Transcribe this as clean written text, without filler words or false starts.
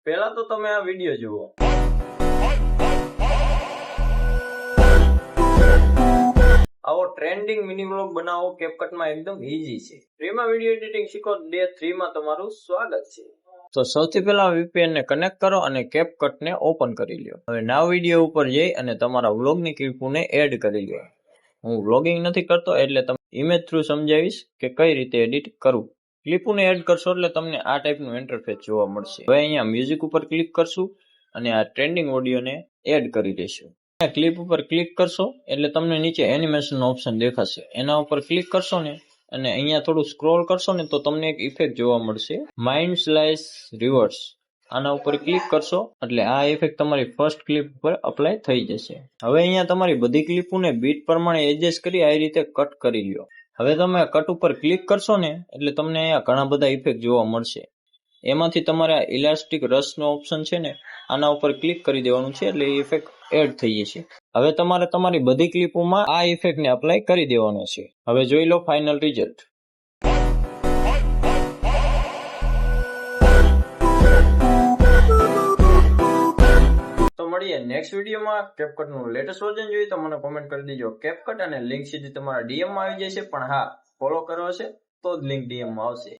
પહેલા તો તમે આ વિડીયો જુઓ। આવો ટ્રેન્ડિંગ મિની વ્લોગ બનાવો કેપકટમાં એકદમ ઈઝી છે। ફ્રીમાં વિડીયો એડિટિંગ શીખો ડે 3 માં તમારું સ્વાગત છે। તો સૌથી પહેલા VPN ને કનેક્ટ કરો અને કેપકટ ને ઓપન કરી લ્યો। હવે નાવ વિડીયો ઉપર જઈ અને તમારા વ્લોગની ક્લિપોને એડ કરી લ્યો। હું વ્લોગિંગ નથી કરતો એટલે તમને ઇમેજ થ્રુ સમજાવીશ કે કઈ રીતે એડિટ કરવું। ક્લિપોને એડ કરશો એટલે તમને આ ટાઈપનું ઇન્ટરફેસ જોવા મળશે। હવે અહીંયા મ્યુઝિક ઉપર ક્લિક કરશું અને આ ટ્રેન્ડિંગ ઓડિયોને એડ કરી દઈશું। ક્લિપ ઉપર ક્લિક કરશો એટલે તમને નીચે એનિમેશન ઓપ્શન દેખાશે, એના ઉપર ક્લિક કરશો ને અને અહીંયા થોડું સ્ક્રોલ કરશો ને તો તમને એક ઇફેક્ટ જોવા મળશે, માઇન્ડ સ્લાઇસ રિવર્સ। આના ઉપર ક્લિક કરશો એટલે આ ઇફેક્ટ તમારી ફર્સ્ટ ક્લિપ ઉપર અપ્લાય થઈ જશે। હવે અહીંયા તમારી બધી ક્લિપોને બીટ પ્રમાણે એડજસ્ટ કરી આ રીતે કટ કરી લ્યો। હવે તમે કટ ઉપર ક્લિક કરશો ને એટલે તમને અહીંયા ઘણા બધા ઇફેક્ટ જોવા મળશે। એમાંથી તમારે આ ઇલાસ્ટિક રશનો ઓપ્શન છે ને આના ઉપર ક્લિક કરી દેવાનું છે એટલે ઇફેક્ટ એડ થઈ જશે। હવે તમારે તમારી બધી ક્લિપોમાં આ ઇફેક્ટને અપ્લાય કરી દેવાનો છે। હવે જોઈ લો ફાઇનલ રિઝલ્ટ। તો મળીએ નેક્સ્ટ વિડીયોમાં। કેપકટનું લેટેસ્ટ વર્ઝન જોઈએ તો મને કોમેન્ટ કરી દેજો કેપકટ, અને લિંક સીધી તમારા DM માં આવી જશે। પણ હા, ફોલો કરો હશે તો જ લિંક DM માં આવશે।